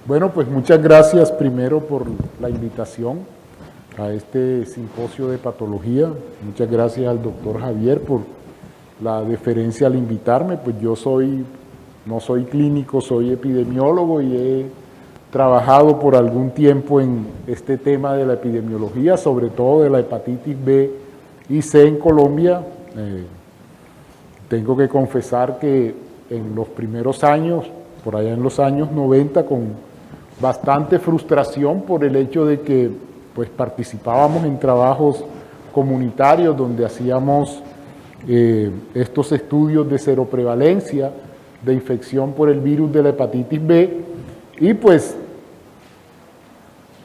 Bueno, pues muchas gracias primero por la invitación a este simposio de patología. Muchas gracias al doctor Javier por la deferencia al invitarme. Pues yo no soy clínico, soy epidemiólogo y he trabajado por algún tiempo en este tema de la epidemiología, sobre todo de la hepatitis B y C en Colombia. Tengo que confesar que en los primeros años, por allá en los años 90, con bastante frustración por el hecho de que pues, participábamos en trabajos comunitarios donde hacíamos estos estudios de seroprevalencia de infección por el virus de la hepatitis B y pues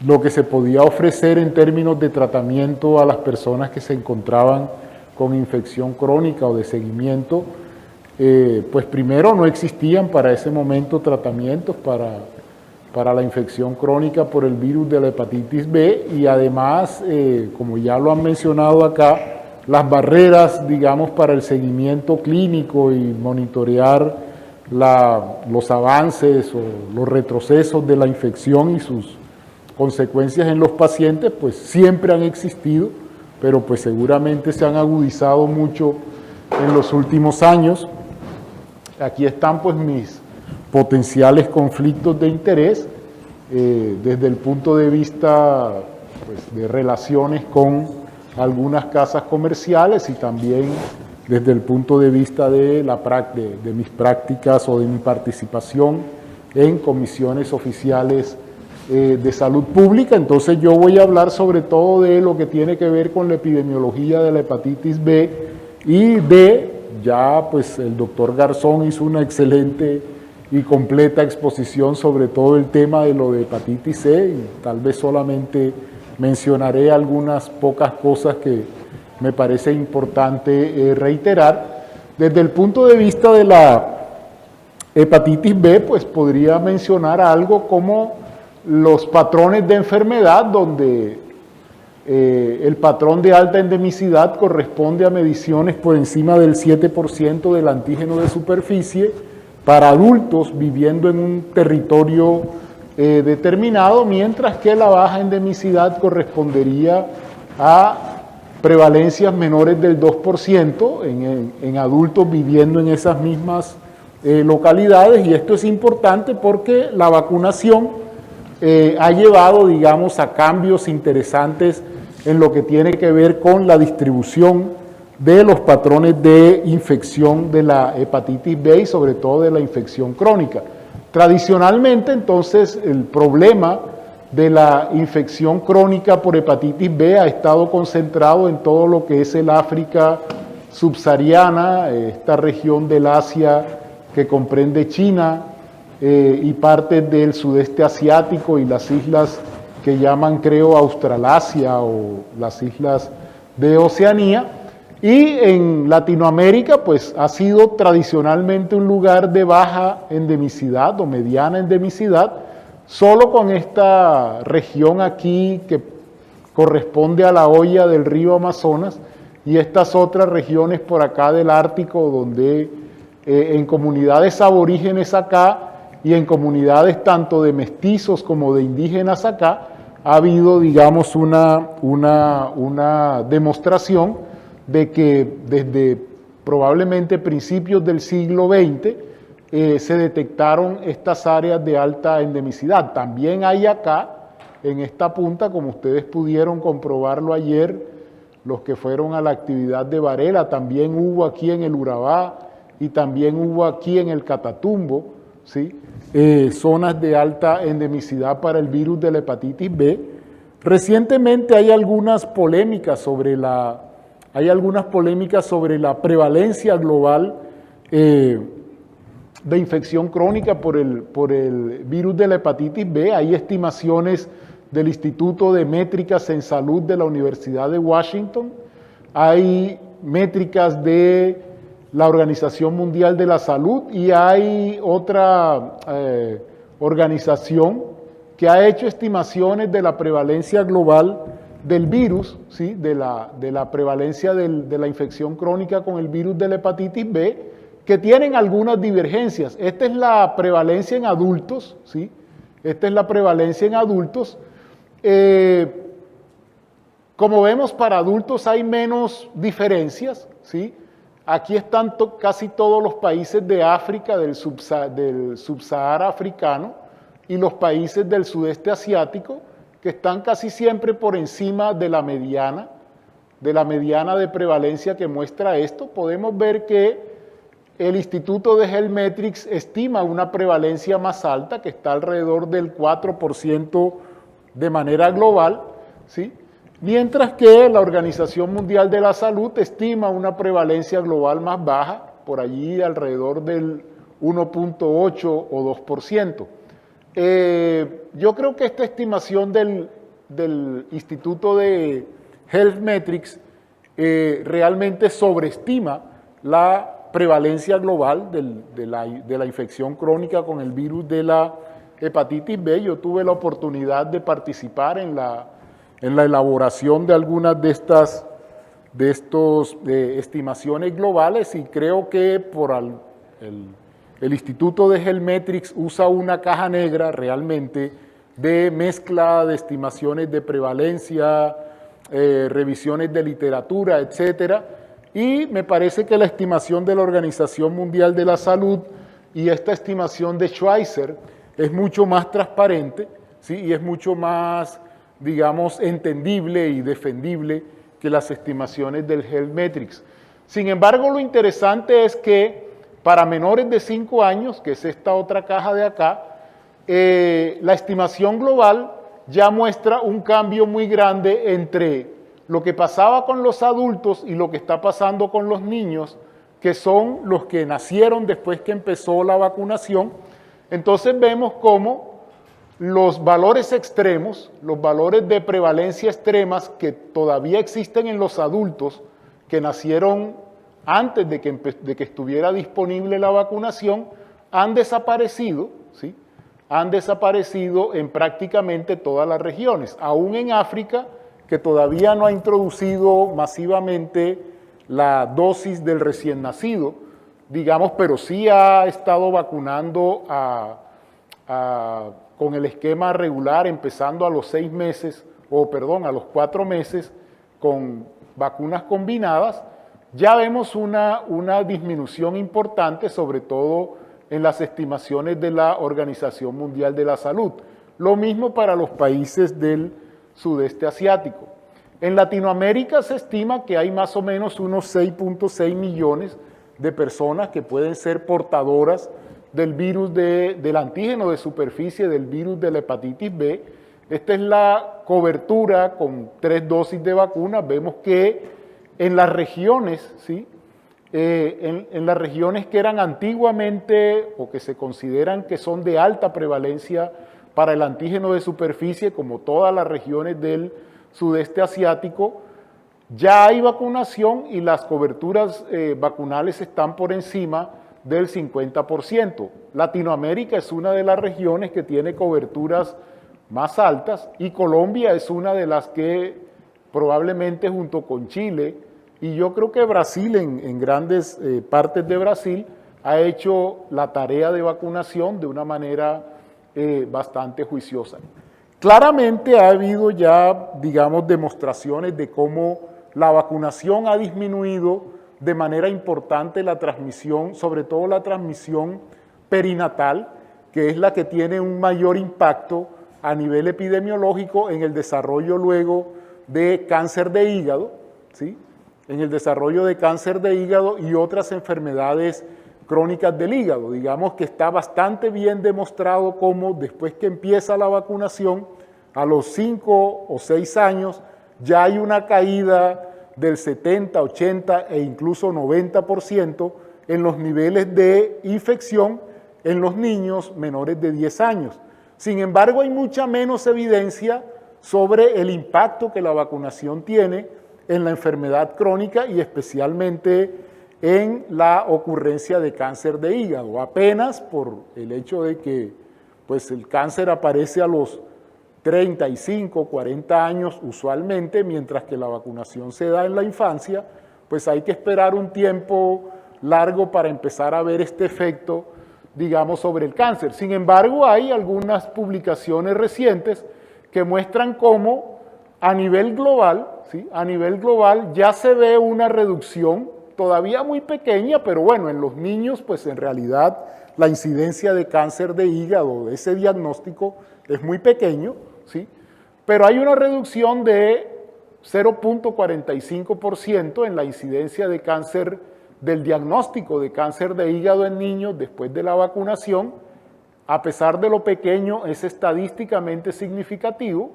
lo que se podía ofrecer en términos de tratamiento a las personas que se encontraban con infección crónica o de seguimiento, pues primero no existían para ese momento tratamientos para la infección crónica por el virus de la hepatitis B y además, como ya lo han mencionado acá, las barreras, digamos, para el seguimiento clínico y monitorear los avances o los retrocesos de la infección y sus consecuencias en los pacientes, pues siempre han existido, pero pues seguramente se han agudizado mucho en los últimos años. Aquí están pues mis potenciales conflictos de interés desde el punto de vista pues, de relaciones con algunas casas comerciales y también desde el punto de vista de mis prácticas o de mi participación en comisiones oficiales de salud pública. Entonces yo voy a hablar sobre todo de lo que tiene que ver con la epidemiología de la hepatitis B y D. Ya pues el doctor Garzón hizo una excelente y completa exposición sobre todo el tema de lo de hepatitis C y tal vez solamente mencionaré algunas pocas cosas que me parece importante reiterar. Desde el punto de vista de la hepatitis B, pues podría mencionar algo como los patrones de enfermedad, donde el patrón de alta endemicidad corresponde a mediciones por encima del 7% del antígeno de superficie para adultos viviendo en un territorio determinado, mientras que la baja endemicidad correspondería a prevalencias menores del 2% en adultos viviendo en esas mismas localidades, y esto es importante porque la vacunación ha llevado, digamos, a cambios interesantes en lo que tiene que ver con la distribución de los patrones de infección de la hepatitis B y sobre todo de la infección crónica. Tradicionalmente, entonces, el problema de la infección crónica por hepatitis B ha estado concentrado en todo lo que es el África subsahariana, esta región del Asia que comprende China y partes del sudeste asiático y las islas que llaman, creo, Australasia o las islas de Oceanía. Y en Latinoamérica, pues ha sido tradicionalmente un lugar de baja endemicidad o mediana endemicidad, solo con esta región aquí que corresponde a la hoya del río Amazonas y estas otras regiones por acá del Ártico, donde en comunidades aborígenes acá y en comunidades tanto de mestizos como de indígenas acá, ha habido, digamos, una demostración de que desde probablemente principios del siglo XX se detectaron estas áreas de alta endemicidad. También hay acá, en esta punta, como ustedes pudieron comprobarlo ayer, los que fueron a la actividad de Varela, también hubo aquí en el Urabá y también hubo aquí en el Catatumbo, ¿sí? Zonas de alta endemicidad para el virus de la hepatitis B. Recientemente hay algunas polémicas sobre la prevalencia global de infección crónica por el virus de la hepatitis B. Hay estimaciones del Instituto de Métricas en Salud de la Universidad de Washington, hay métricas de la Organización Mundial de la Salud y hay otra organización que ha hecho estimaciones de la prevalencia global del virus, ¿sí? de la prevalencia de la infección crónica con el virus de la hepatitis B, que tienen algunas divergencias. Esta es la prevalencia en adultos, ¿sí? Esta es la prevalencia en adultos. Como vemos, para adultos hay menos diferencias, ¿sí? Aquí están casi todos los países de África, del subsahara africano, y los países del sudeste asiático, que están casi siempre por encima de la mediana de prevalencia que muestra esto. Podemos ver que el Instituto de Helmetrics estima una prevalencia más alta, que está alrededor del 4% de manera global, ¿sí? Mientras que la Organización Mundial de la Salud estima una prevalencia global más baja, por allí alrededor del 1.8 o 2%. Yo creo que esta estimación del Instituto de Helmetrics realmente sobreestima la prevalencia global de la infección crónica con el virus de la hepatitis B. Yo tuve la oportunidad de participar en la elaboración de algunas de estas estimaciones globales, y creo que el Instituto de Helmetrics usa una caja negra realmente de mezcla de estimaciones de prevalencia, revisiones de literatura, etcétera, y me parece que la estimación de la Organización Mundial de la Salud y esta estimación de Schweizer es mucho más transparente, ¿sí? Y es mucho más, digamos, entendible y defendible que las estimaciones del Helmetrics. Sin embargo, lo interesante es que para menores de 5 años, que es esta otra caja de acá, la estimación global ya muestra un cambio muy grande entre lo que pasaba con los adultos y lo que está pasando con los niños, que son los que nacieron después que empezó la vacunación. Entonces vemos cómo los valores extremos, los valores de prevalencia extremas que todavía existen en los adultos que nacieron antes de que estuviera disponible la vacunación, han desaparecido, ¿sí? Han desaparecido en prácticamente todas las regiones, aún en África, que todavía no ha introducido masivamente la dosis del recién nacido, digamos, pero sí ha estado vacunando con el esquema regular, empezando a los 6 meses, a los 4 meses, con vacunas combinadas. Ya vemos una disminución importante, sobre todo en las estimaciones de la Organización Mundial de la Salud. Lo mismo para los países del sudeste asiático. En Latinoamérica se estima que hay más o menos unos 6.6 millones de personas que pueden ser portadoras del virus del antígeno de superficie del virus de la hepatitis B. Esta es la cobertura con 3 dosis de vacuna. Vemos que en las regiones, ¿sí? En las regiones que eran antiguamente o que se consideran que son de alta prevalencia para el antígeno de superficie, como todas las regiones del sudeste asiático, ya hay vacunación y las coberturas vacunales están por encima del 50%. Latinoamérica es una de las regiones que tiene coberturas más altas, y Colombia es una de las que probablemente, junto con Chile, y yo creo que Brasil, en grandes partes de Brasil, ha hecho la tarea de vacunación de una manera bastante juiciosa. Claramente ha habido ya, digamos, demostraciones de cómo la vacunación ha disminuido de manera importante la transmisión, sobre todo la transmisión perinatal, que es la que tiene un mayor impacto a nivel epidemiológico en el desarrollo luego de cáncer de hígado, ¿sí? En el desarrollo de cáncer de hígado y otras enfermedades crónicas del hígado. Digamos que está bastante bien demostrado cómo después que empieza la vacunación, a los 5 o 6 años, ya hay una caída del 70, 80 e incluso 90% en los niveles de infección en los niños menores de 10 años. Sin embargo, hay mucha menos evidencia sobre el impacto que la vacunación tiene en la enfermedad crónica y especialmente en la ocurrencia de cáncer de hígado, apenas por el hecho de que pues, el cáncer aparece a los 35, 40 años usualmente, mientras que la vacunación se da en la infancia, pues hay que esperar un tiempo largo para empezar a ver este efecto digamos, sobre el cáncer. Sin embargo, hay algunas publicaciones recientes que muestran cómo a nivel global, ¿sí? A nivel global ya se ve una reducción todavía muy pequeña, pero bueno, en los niños, pues en realidad la incidencia de cáncer de hígado, de ese diagnóstico, es muy pequeño, ¿sí? Pero hay una reducción de 0.45% en la incidencia de cáncer, del diagnóstico de cáncer de hígado en niños después de la vacunación. A pesar de lo pequeño, es estadísticamente significativo.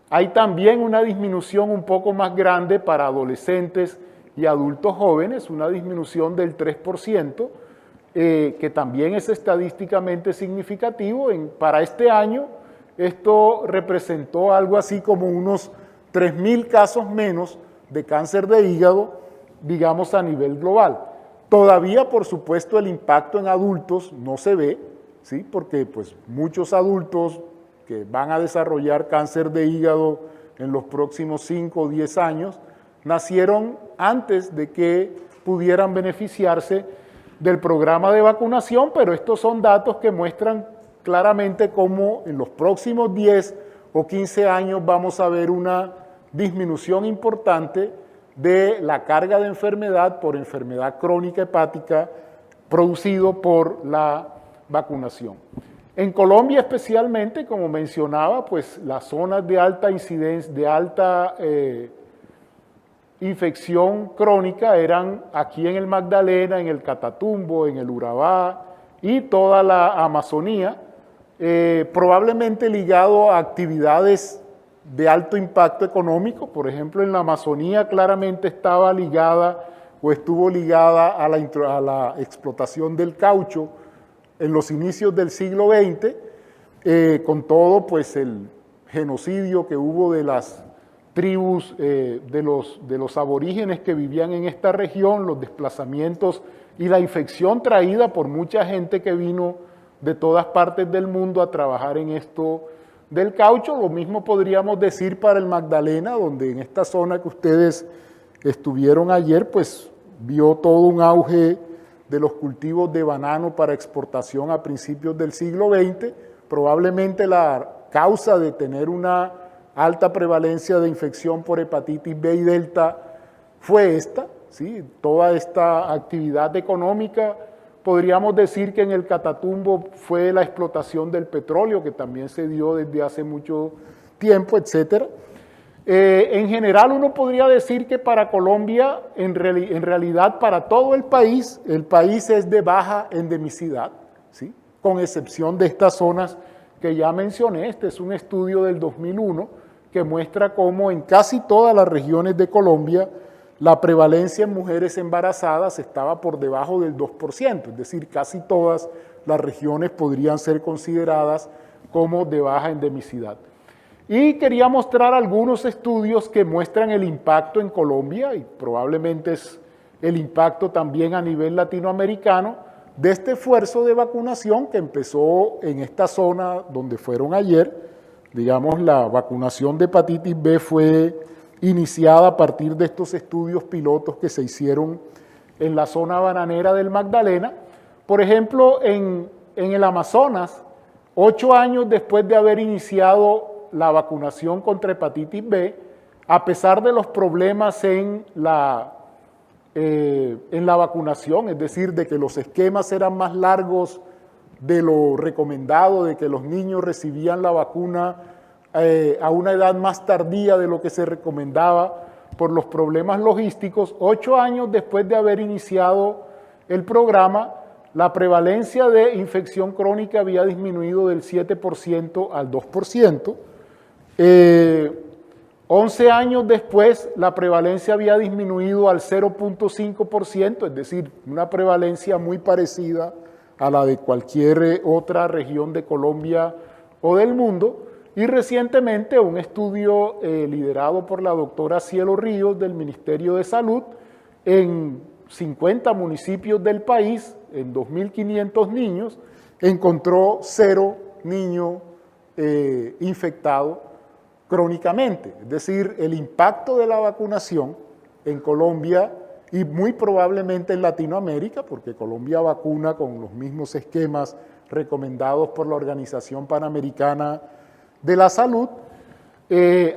Hay también una disminución un poco más grande para adolescentes y adultos jóvenes, una disminución del 3%, que también es estadísticamente significativo. Para este año, esto representó algo así como unos 3.000 casos menos de cáncer de hígado, digamos, a nivel global. Todavía, por supuesto, el impacto en adultos no se ve, ¿sí? Porque pues, muchos adultos que van a desarrollar cáncer de hígado en los próximos 5 o 10 años, nacieron antes de que pudieran beneficiarse del programa de vacunación, pero estos son datos que muestran claramente cómo en los próximos 10 o 15 años vamos a ver una disminución importante de la carga de enfermedad por enfermedad crónica hepática producido por la vacunación. En Colombia especialmente, como mencionaba, pues las zonas de alta incidencia, de alta infección crónica eran aquí en el Magdalena, en el Catatumbo, en el Urabá y toda la Amazonía, probablemente ligado a actividades de alto impacto económico. Por ejemplo, en la Amazonía claramente estaba ligada o estuvo ligada a la explotación del caucho en los inicios del siglo XX, con todo pues el genocidio que hubo de las tribus, de los aborígenes que vivían en esta región, los desplazamientos y la infección traída por mucha gente que vino de todas partes del mundo a trabajar en esto del caucho. Lo mismo podríamos decir para el Magdalena, donde en esta zona que ustedes estuvieron ayer, pues vio todo un auge de los cultivos de banano para exportación a principios del siglo XX. Probablemente la causa de tener una alta prevalencia de infección por hepatitis B y delta fue esta, ¿sí? Toda esta actividad económica. Podríamos decir que en el Catatumbo fue la explotación del petróleo, que también se dio desde hace mucho tiempo, etc. En general uno podría decir que para Colombia, en realidad para todo el país es de baja endemicidad, ¿sí? Con excepción de estas zonas que ya mencioné. Este es un estudio del 2001 que muestra cómo en casi todas las regiones de Colombia la prevalencia en mujeres embarazadas estaba por debajo del 2%, es decir, casi todas las regiones podrían ser consideradas como de baja endemicidad. Y quería mostrar algunos estudios que muestran el impacto en Colombia, y probablemente es el impacto también a nivel latinoamericano, de este esfuerzo de vacunación que empezó en esta zona donde fueron ayer. Digamos, la vacunación de hepatitis B fue iniciada a partir de estos estudios pilotos que se hicieron en la zona bananera del Magdalena. Por ejemplo, en el Amazonas, 8 años después de haber iniciado la vacunación contra hepatitis B, a pesar de los problemas en la vacunación, es decir, de que los esquemas eran más largos de lo recomendado, de que los niños recibían la vacuna a una edad más tardía de lo que se recomendaba por los problemas logísticos. 8 años después de haber iniciado el programa, la prevalencia de infección crónica había disminuido del 7% al 2%. 11 años después, la prevalencia había disminuido al 0.5%, es decir, una prevalencia muy parecida a la de cualquier otra región de Colombia o del mundo. Y recientemente un estudio liderado por la doctora Cielo Ríos del Ministerio de Salud en 50 municipios del país, en 2.500 niños, encontró 0 niños infectados crónicamente. Es decir, el impacto de la vacunación en Colombia y muy probablemente en Latinoamérica, porque Colombia vacuna con los mismos esquemas recomendados por la Organización Panamericana de la Salud,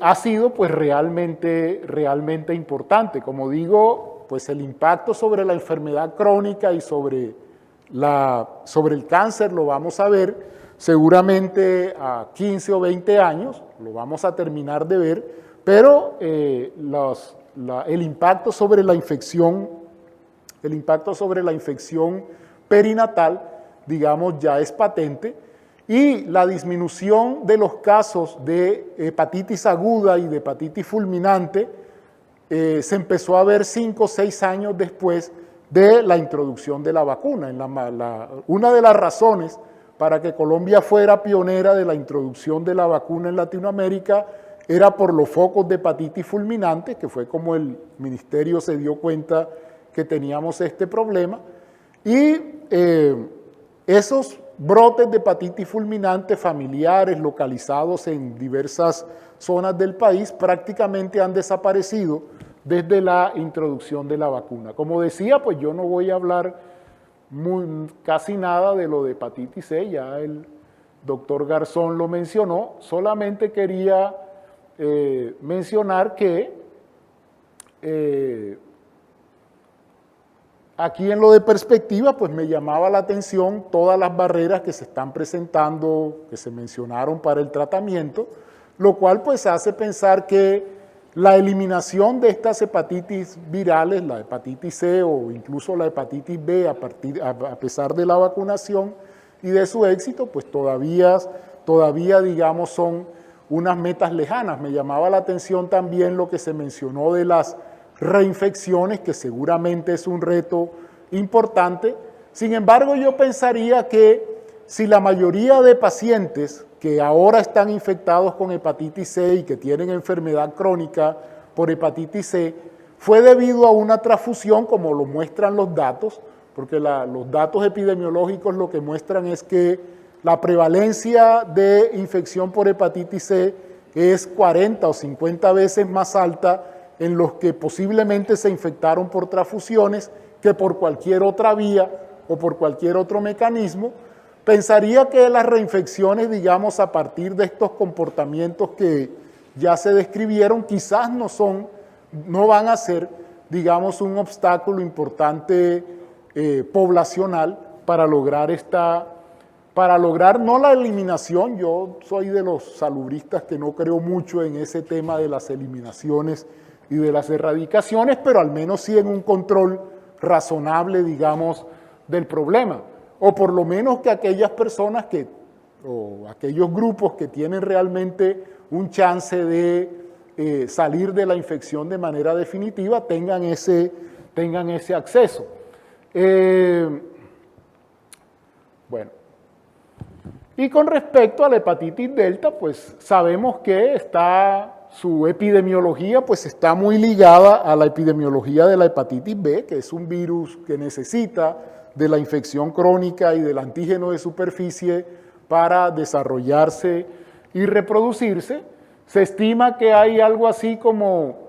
ha sido pues realmente importante. Como digo, pues el impacto sobre la enfermedad crónica y sobre el cáncer lo vamos a ver seguramente a 15 o 20 años, lo vamos a terminar de ver, pero el impacto sobre la infección perinatal, digamos, ya es patente, y la disminución de los casos de hepatitis aguda y de hepatitis fulminante se empezó a ver 5 o 6 años después de la introducción de la vacuna. Una de las razones para que Colombia fuera pionera de la introducción de la vacuna en Latinoamérica era por los focos de hepatitis fulminante, que fue como el ministerio se dio cuenta que teníamos este problema, y esos brotes de hepatitis fulminante familiares localizados en diversas zonas del país prácticamente han desaparecido desde la introducción de la vacuna. Como decía, pues yo no voy a hablar casi nada de lo de hepatitis C, ya el doctor Garzón lo mencionó, solamente quería mencionar que aquí en lo de perspectiva, pues me llamaba la atención todas las barreras que se están presentando, que se mencionaron para el tratamiento, lo cual pues hace pensar que la eliminación de estas hepatitis virales, la hepatitis C o incluso la hepatitis B a pesar de la vacunación y de su éxito, pues todavía digamos son unas metas lejanas. Me llamaba la atención también lo que se mencionó de las reinfecciones, que seguramente es un reto importante. Sin embargo, yo pensaría que si la mayoría de pacientes que ahora están infectados con hepatitis C y que tienen enfermedad crónica por hepatitis C, fue debido a una transfusión, como lo muestran los datos, porque los datos epidemiológicos lo que muestran es que la prevalencia de infección por hepatitis C es 40 o 50 veces más alta en los que posiblemente se infectaron por transfusiones que por cualquier otra vía o por cualquier otro mecanismo. Pensaría que las reinfecciones, digamos, a partir de estos comportamientos que ya se describieron, quizás no van a ser, digamos, un obstáculo importante poblacional para lograr no la eliminación. Yo soy de los salubristas que no creo mucho en ese tema de las eliminaciones y de las erradicaciones, pero al menos sí en un control razonable, digamos, del problema. O por lo menos que aquellas personas o aquellos grupos que tienen realmente un chance de salir de la infección de manera definitiva tengan ese acceso. Bueno, y con respecto a la hepatitis delta, pues sabemos que su epidemiología pues está muy ligada a la epidemiología de la hepatitis B, que es un virus que necesita de la infección crónica y del antígeno de superficie para desarrollarse y reproducirse. Se estima que hay algo así como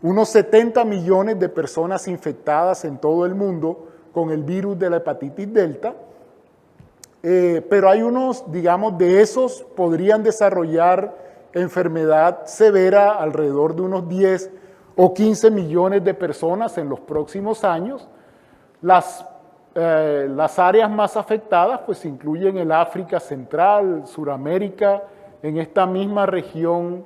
unos 70 millones de personas infectadas en todo el mundo con el virus de la hepatitis delta, pero hay unos, digamos, de esos podrían desarrollar enfermedad severa alrededor de unos 10 o 15 millones de personas en los próximos años. Las áreas más afectadas pues incluyen el África Central, Suramérica, en esta misma región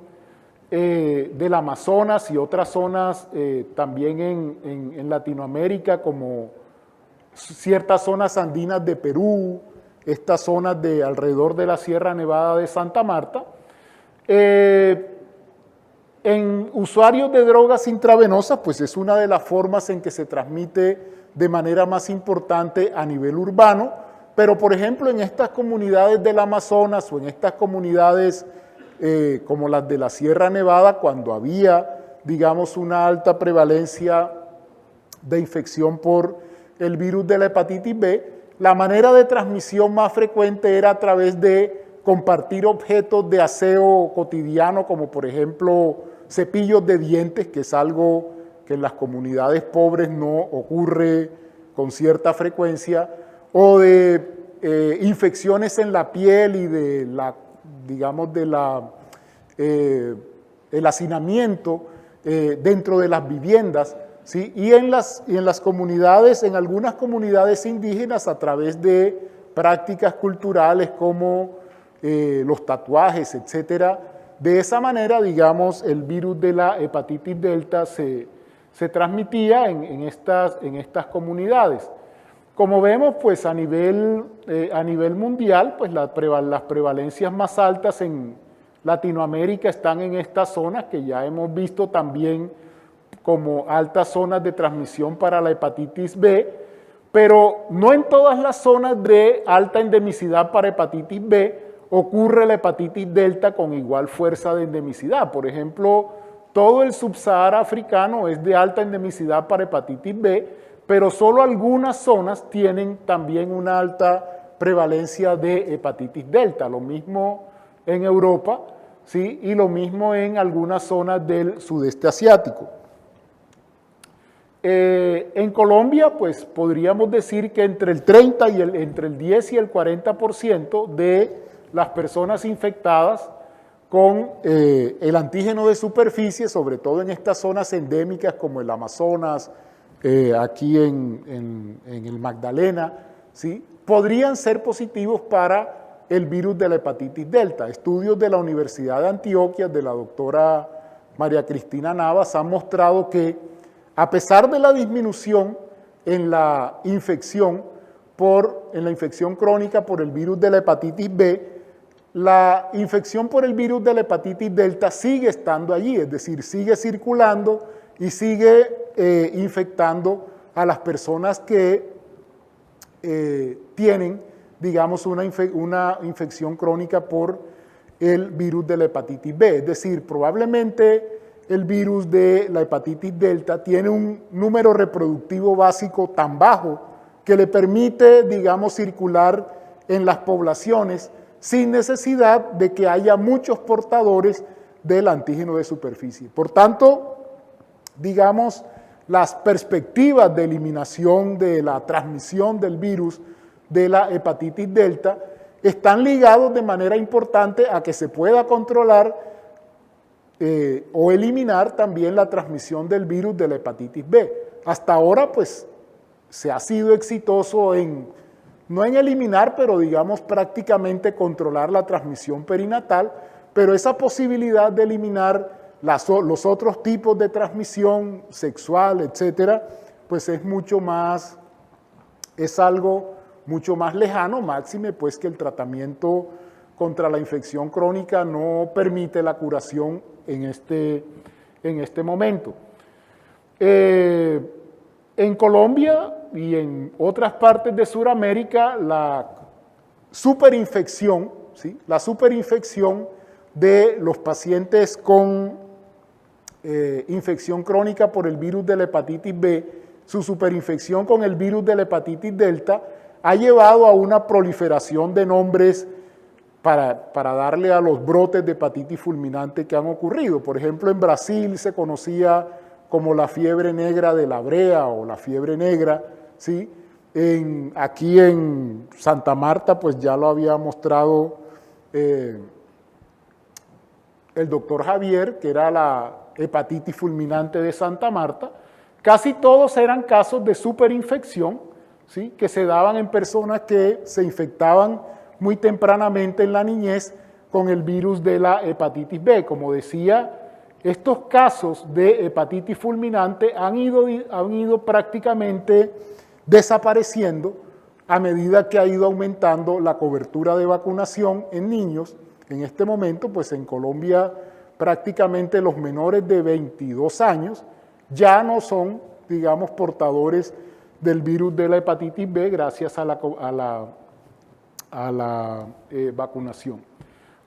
del Amazonas y otras zonas también en Latinoamérica, como ciertas zonas andinas de Perú, estas zonas de alrededor de la Sierra Nevada de Santa Marta. En usuarios de drogas intravenosas, pues es una de las formas en que se transmite de manera más importante a nivel urbano, pero por ejemplo en estas comunidades del Amazonas o en estas comunidades como las de la Sierra Nevada, cuando había, digamos, una alta prevalencia de infección por el virus de la hepatitis B, la manera de transmisión más frecuente era a través de compartir objetos de aseo cotidiano, como por ejemplo cepillos de dientes, que es algo que en las comunidades pobres no ocurre con cierta frecuencia, o de infecciones en la piel y de la, digamos, de el hacinamiento dentro de las viviendas, ¿sí? Y en las comunidades, en algunas comunidades indígenas, a través de prácticas culturales como los tatuajes, etcétera. De esa manera, digamos, el virus de la hepatitis delta se transmitía en estas comunidades. Como vemos, pues a nivel mundial, pues las prevalencias más altas en Latinoamérica están en estas zonas que ya hemos visto también como altas zonas de transmisión para la hepatitis B, pero no en todas las zonas de alta endemicidad para hepatitis B ocurre la hepatitis delta con igual fuerza de endemicidad. Por ejemplo, todo el subsahara africano es de alta endemicidad para hepatitis B, pero solo algunas zonas tienen también una alta prevalencia de hepatitis delta. Lo mismo en Europa, ¿sí? Y lo mismo en algunas zonas del sudeste asiático. En Colombia, pues podríamos decir que entre el 10 y el 40% de las personas infectadas con el antígeno de superficie, sobre todo en estas zonas endémicas como el Amazonas, aquí en el Magdalena, ¿sí? Podrían ser positivos para el virus de la hepatitis delta. Estudios de la Universidad de Antioquia, de la doctora María Cristina Navas, han mostrado que a pesar de la disminución en la infección crónica por el virus de la hepatitis B, la infección por el virus de la hepatitis delta sigue estando allí, es decir, sigue circulando y sigue infectando a las personas que tienen, digamos, una infección crónica por el virus de la hepatitis B. Es decir, probablemente el virus de la hepatitis delta tiene un número reproductivo básico tan bajo que le permite, digamos, circular en las poblaciones sin necesidad de que haya muchos portadores del antígeno de superficie. Por tanto, digamos, las perspectivas de eliminación de la transmisión del virus de la hepatitis delta están ligados de manera importante a que se pueda controlar o eliminar también la transmisión del virus de la hepatitis B. Hasta ahora, pues, se ha sido exitoso no en eliminar, pero digamos prácticamente controlar la transmisión perinatal, pero esa posibilidad de eliminar los otros tipos de transmisión sexual, etcétera, pues es algo mucho más lejano, máxime pues que el tratamiento contra la infección crónica no permite la curación en este momento. En Colombia y en otras partes de Sudamérica, la superinfección, ¿sí? La superinfección de los pacientes con infección crónica por el virus de la hepatitis B, su superinfección con el virus de la hepatitis delta, ha llevado a una proliferación de nombres para darle a los brotes de hepatitis fulminante que han ocurrido. Por ejemplo, en Brasil se conocía como la fiebre negra de la brea o la fiebre negra, ¿sí? Aquí en Santa Marta, pues ya lo había mostrado el doctor Javier, que era la hepatitis fulminante de Santa Marta. Casi todos eran casos de superinfección, ¿sí? Que se daban en personas que se infectaban muy tempranamente en la niñez con el virus de la hepatitis B. Como decía, estos casos de hepatitis fulminante han ido prácticamente desapareciendo a medida que ha ido aumentando la cobertura de vacunación en niños. En este momento, pues en Colombia prácticamente los menores de 22 años ya no son, digamos, portadores del virus de la hepatitis B gracias a la vacunación.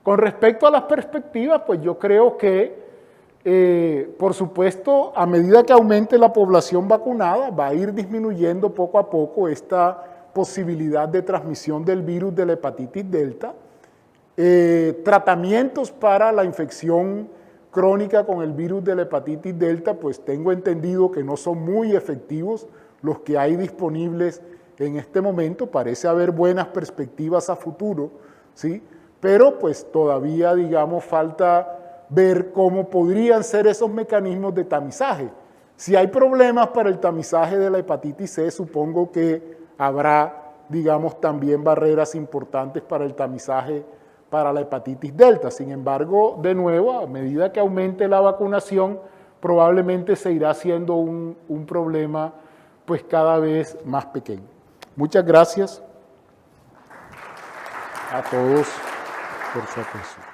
Con respecto a las perspectivas, pues yo creo que, por supuesto, a medida que aumente la población vacunada, va a ir disminuyendo poco a poco esta posibilidad de transmisión del virus de la hepatitis delta. Tratamientos para la infección crónica con el virus de la hepatitis delta, pues tengo entendido que no son muy efectivos los que hay disponibles en este momento. Parece haber buenas perspectivas a futuro, ¿sí? Pero pues todavía, digamos, falta ver cómo podrían ser esos mecanismos de tamizaje. Si hay problemas para el tamizaje de la hepatitis C, supongo que habrá, digamos, también barreras importantes para el tamizaje para la hepatitis delta. Sin embargo, de nuevo, a medida que aumente la vacunación, probablemente se irá haciendo un problema pues cada vez más pequeño. Muchas gracias a todos por su atención.